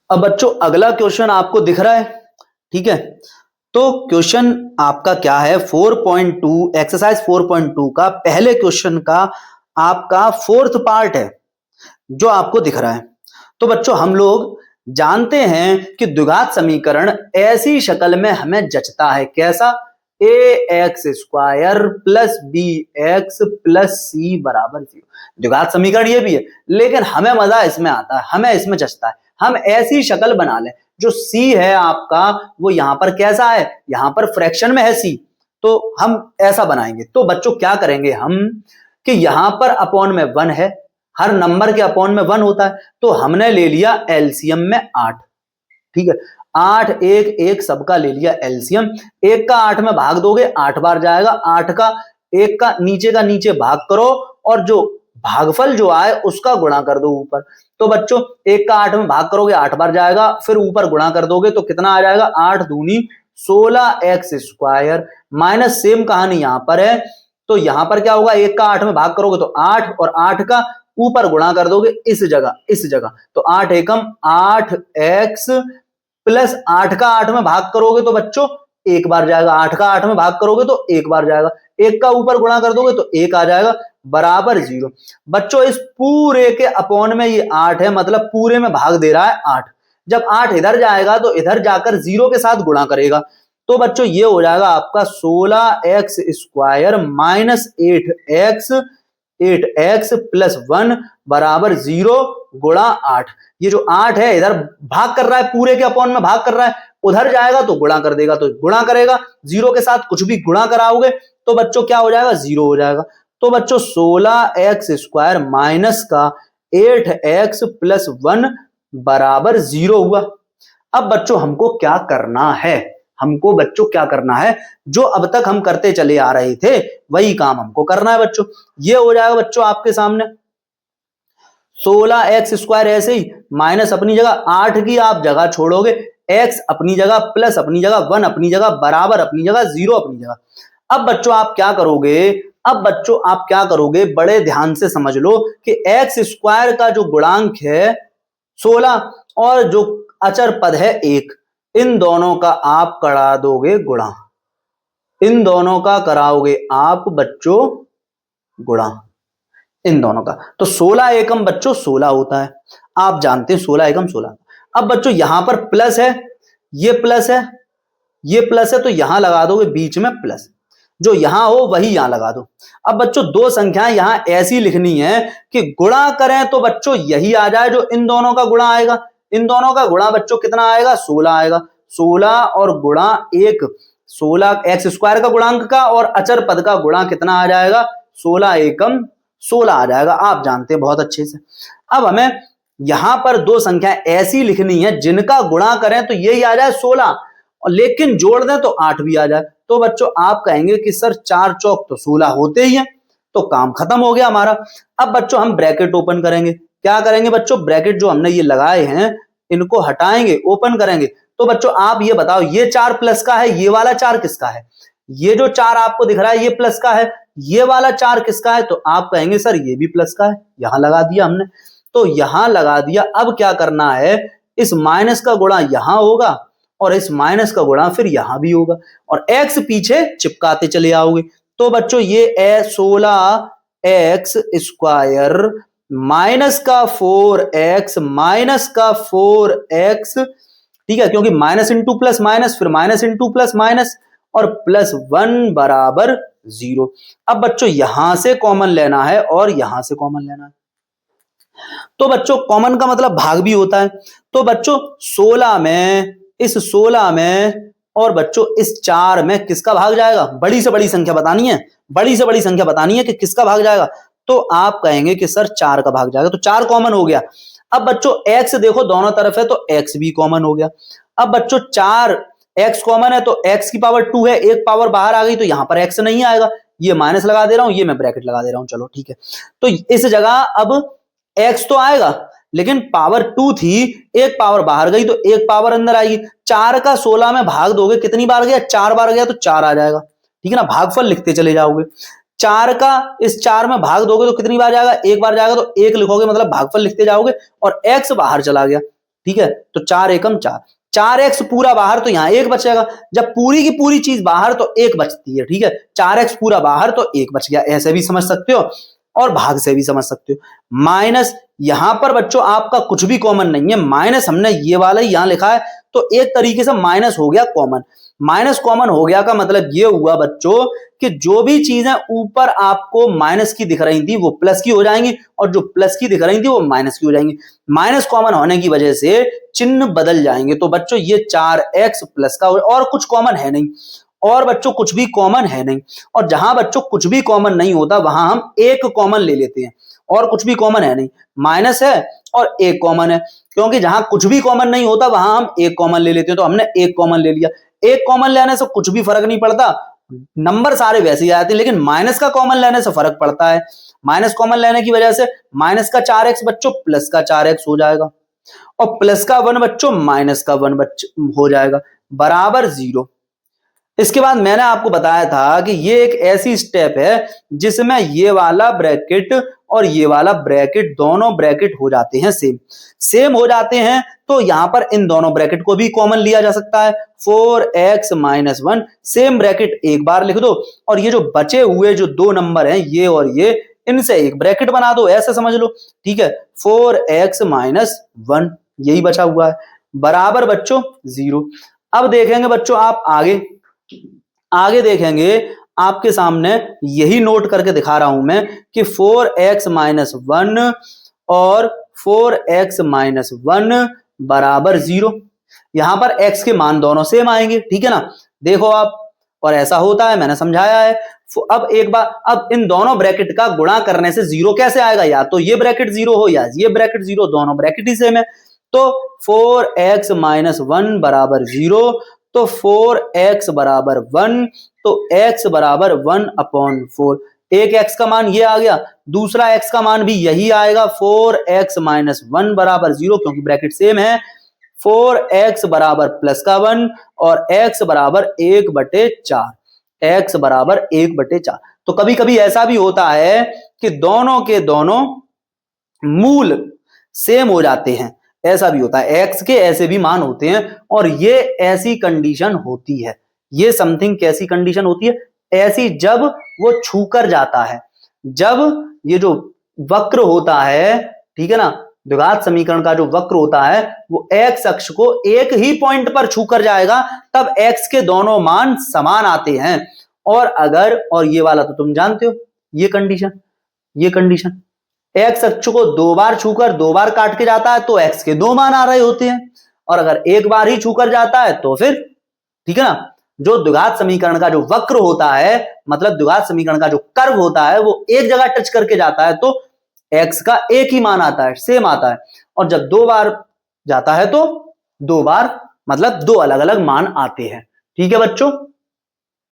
अब बच्चों अगला क्वेश्चन आपको दिख रहा है, ठीक है। तो क्वेश्चन आपका क्या है, 4.2 एक्सरसाइज 4.2 का पहले क्वेश्चन का आपका फोर्थ पार्ट है जो आपको दिख रहा है। तो बच्चों हम लोग जानते हैं कि द्विघात समीकरण ऐसी शक्ल में हमें जचता है, कैसा, ax² plus bx plus c बराबर 0। द्विघात समीकरण ये भी है, लेकिन हमें मजा इसमें आता है, हमें इसमें जचता है। हम ऐसी शक्ल बना लें, जो c है आपका वो यहां पर कैसा है, यहां पर फ्रैक्शन में है c, तो हम ऐसा बनाएंगे। तो बच्चों क्या करेंगे हम कि यहां पर अपॉन में 1 है, हर नंबर के अपॉन में 1 होता है, तो हमने ले लिया एलसीएम में 8, ठीक है। 8 1 1 सबका ले लिया एलसीएम, 1 का 8 में भाग दोगे 8 बार जाएगा, 8 का 1 का नीचे भाग करो और जो भागफल जो आए उसका गुणा कर दो ऊपर। तो बच्चों 1 का 8 में भाग करोगे 8 बार जाएगा, फिर ऊपर गुणा कर दोगे तो कितना आ जाएगा, 8 दूनी 16x² माइनस सेम कहानी यहां पर है। तो यहां पर क्या होगा, 1 का 8 में भाग करोगे तो 8 और 8 का ऊपर गुणा कर दोगे इस जगह, तो 8 एकम 8x प्लस 8 का 8 में भाग करोगे तो बच्चों 1 बार जाएगा, 8 का 8 में भाग करोगे तो 1 बार जाएगा, 1 का ऊपर गुणा कर दोगे तो 1 आ जाएगा बराबर 0। बच्चों इस पूरे के अपॉन में ये 8 है, मतलब पूरे में भाग दे रहा है 8। जब 8 इधर जाएगा तो इधर जाकर 0 के साथ गुणा करेगा, तो बच्चों ये हो जाएगा आपका 16x² माइनस 8x प्लस 1 बराबर 0 गुणा 8। ये जो 8 है इधर भाग कर रहा है, पूरे के अपॉन में भाग कर रहा है, उधर जाएगा तो गुणा कर देगा, तो गुणा करेगा 0 के साथ, कुछ भी गुणा कराओगे तो बच्चों क्या हो जाएगा, 0 हो जाएगा। तो बच्चों 16x² माइनस का 8x प्लस 1 बराबर 0 हुआ। अब बच्चों हमको क्या करना है, हमको बच्चों क्या करना है, जो अब तक हम करते चले आ रहे थे वही काम हमको करना है बच्चों। ये हो जाएगा बच्चों आपके सामने 16x² ऐसे ही माइनस अपनी जगह 8 की आप जगह छोड़ोगे, x अपनी जगह प्लस अपनी जगह 1 अपनी जगह बराबर अपनी जगह 0 अपनी जगह। अब बच्चों आप क्या करोगे, बड़े ध्यान से समझ लो कि x² का जो गुणांक है 16 और जो अचर पद है 1, इन दोनों का आप करा दोगे गुणा, इन दोनों का कराओगे आप बच्चों गुणा, इन दोनों का। तो 16 एकम बच्चों 16 होता है, आप जानते हैं 16 एकम 16। अब बच्चों यहां पर प्लस है, ये प्लस है, ये प्लस है, तो यहां लगा दोगे बीच में प्लस, जो यहां हो वही यहां लगा दो। अब बच्चों दो संख्याएं यहां ऐसी लिखनी है कि गुणा करें तो बच्चों यही आ जाए जो इन दोनों का गुणा आएगा। इन दोनों का गुणा बच्चों कितना आएगा, 16 आएगा, 16 और गुणा 1, 16x² का गुणांक का और अचर पद का गुणा कितना आ जाएगा, 16 एकम 16 आ जाएगा, आप जानते हैं बहुत अच्छे से। अब हमें यहां पर दो संख्याएं ऐसी लिखनी है जिनका गुणा करें तो यही आ जाए 16, और लेकिन जोड़ दें तो 8 भी आ जाए। तो बच्चों आप कहेंगे कि सर 4 चौक तो 16 होते ही हैं, तो काम खत्म हो गया हमारा। अब बच्चों हम ब्रैकेट ओपन करेंगे, क्या करेंगे बच्चों, ब्रैकेट जो हमने ये लगाए हैं इनको हटाएंगे, ओपन करेंगे। तो बच्चों आप ये बताओ, ये 4 प्लस का है, ये वाला 4 किसका है, ये जो 4 आपको दिख रहा है ये प्लस का है, ये वाला 4 किसका है, तो आप कहेंगे सर ये भी प्लस का है, यहां लगा दिया हमने, तो यहां लगा दिया। अब क्या करना है, इस माइनस का गुणा यहां होगा और इस माइनस का गुणा फिर यहां भी होगा, और x पीछे चिपकाते चले आओगे। तो बच्चों ये 16x² माइनस का 4x माइनस का 4x, ठीक है, क्योंकि माइनस इंटू प्लस माइनस, फिर माइनस इंटू प्लस माइनस और प्लस 1 बराबर 0। अब बच्चों यहां से कॉमन लेना है और यहां से कॉमन लेना है, तो बच्चों कॉमन का मतलब भाग भी होता है। तो बच्चों 16 में, इस 16 में और बच्चों इस 4 में किसका भाग जाएगा, बड़ी से बड़ी संख्या बतानी है, बड़ी से बड़ी संख्या बतानी है कि किसका भाग जाएगा, तो आप कहेंगे कि सर 4 का भाग जाएगा, तो 4 कॉमन हो गया। अब बच्चों x देखो दोनों तरफ है तो x भी कॉमन हो गया। अब बच्चों 4 x कॉमन है तो x की पावर 2 है, एक पावर बाहर आ गई तो यहां पर x नहीं आएगा, ये माइनस लगा दे रहा हूं, ये मैं ब्रैकेट लगा दे रहा हूं, चलो ठीक है। तो इस जगह अब x तो आएगा, लेकिन पावर 2 थी, एक पावर बाहर गई तो एक पावर अंदर आएगी। 4 का 16 में भाग दोगे कितनी बार गया, 4 बार गया, तो 4 आ जाएगा, ठीक है ना, भागफल लिखते चले जाओगे। 4 का इस 4 में भाग दोगे तो कितनी बार जाएगा, एक बार जाएगा, तो 1 लिखोगे मतलब भागफल लिखते जाओगे, और x बाहर चला गया, ठीक है, तो 4 एकम 4, 4x पूरा बाहर तो यहाँ 1 बचेगा, जब पूरी की पूरी चीज बाहर तो 1 बचती है, ठीक है, 4x पूरा बाहर तो 1 बच गया, ऐसे भी समझ सकते हो और भाग से भी समझ सकते हो। माइनस यहां पर बच्चों आपका कुछ भी कॉमन नहीं है, माइनस हमने ये वाला ही यहां लिखा है, तो एक तरीके से माइनस हो गया कॉमन। माइनस कॉमन हो गया का मतलब ये हुआ बच्चों कि जो भी चीजें ऊपर आपको माइनस की दिख रही थी वो प्लस की हो जाएंगी, और जो प्लस की दिख रही थी वो माइनस की हो जाएंगी। माइनस कॉमन होने की वजह से चिन्ह बदल जाएंगे। तो बच्चों ये 4x प्लस का, और कुछ कॉमन है नहीं, और बच्चों कुछ भी कॉमन है नहीं, और जहां बच्चों कुछ भी कॉमन नहीं होता वहां हम एक कॉमन ले लेते हैं, और कुछ भी कॉमन है नहीं, माइनस है और एक कॉमन है, क्योंकि जहां कुछ भी कॉमन नहीं होता वहां हम एक कॉमन ले लेते हैं, तो हमने एक कॉमन ले लिया। एक कॉमन लेने से कुछ भी फर्क नहीं पड़ता, नंबर सारे वैसे ही आते हैं, लेकिन माइनस का कॉमन लेने से फर्क पड़ता है। माइनस कॉमन लेने की वजह से माइनस का 4x बच्चों प्लस का 4x हो जाएगा, और प्लस का 1 बच्चों माइनस का 1 हो जाएगा, बराबर 0। इसके बाद मैंने आपको बताया था कि ये एक ऐसी स्टेप है जिसमें ये वाला ब्रैकेट और ये वाला ब्रैकेट दोनों ब्रैकेट हो जाते हैं सेम, सेम हो जाते हैं, तो यहां पर इन दोनों ब्रैकेट को भी कॉमन लिया जा सकता है। 4x माइनस 1 सेम ब्रैकेट एक बार लिख दो, और ये जो बचे हुए जो दो नंबर हैं ये और ये, इनसे एक ब्रैकेट बना दो, ऐसे समझ लो, ठीक है। 4x माइनस 1 यही बचा हुआ है, बराबर बच्चों 0। अब देखेंगे बच्चों आप आगे, आगे देखेंगे आपके सामने यही नोट करके दिखा रहा हूं मैं कि 4x माइनस 1 और 4x माइनस 1 बराबर 0। यहां पर x के मान दोनों सेम आएंगे, ठीक है ना, देखो आप, और ऐसा होता है, मैंने समझाया है। अब एक बार, अब इन दोनों ब्रैकेट का गुणा करने से 0 कैसे आएगा, या तो ये ब्रैकेट 0 हो या ये ब्रैकेट 0, दोनों ब्रैकेट ही सेम है। तो 4x माइनस 1 बराबर 0, तो 4x बराबर 1, तो x बराबर 1/4। एक x का मान ये आ गया, दूसरा x का मान भी यही आएगा, 4x माइनस 1 बराबर 0, क्योंकि ब्रैकेट सेम है। 4x बराबर प्लस का 1 और x बराबर 1/4, x बराबर 1/4। तो कभी कभी ऐसा भी होता है कि दोनों के दोनों मूल सेम हो जाते हैं, ऐसा भी होता है, x के ऐसे भी मान होते हैं, और ये ऐसी कंडीशन होती है। ये समथिंग कैसी कंडीशन होती है, ऐसी जब वो छूकर जाता है, जब ये जो वक्र होता है, ठीक है ना, द्विघात समीकरण का जो वक्र होता है वो x अक्ष को एक ही पॉइंट पर छूकर जाएगा, तब x के दोनों मान समान आते हैं। और अगर, और ये वाला तो तुम जानते हो, ये कंडीशन x अक्ष को 2 बार छूकर 2 बार काट के जाता है तो x के 2 मान आ रहे होते हैं, और अगर एक बार ही छूकर जाता है तो फिर, ठीक है ना, जो द्विघात समीकरण का जो वक्र होता है, मतलब द्विघात समीकरण का जो कर्व होता है, वो एक जगह टच करके जाता है तो x का एक ही मान आता है, सेम आता है, और जब 2 बार जाता है तो 2 बार मतलब 2 अलग अलग मान आते हैं, ठीक है बच्चों।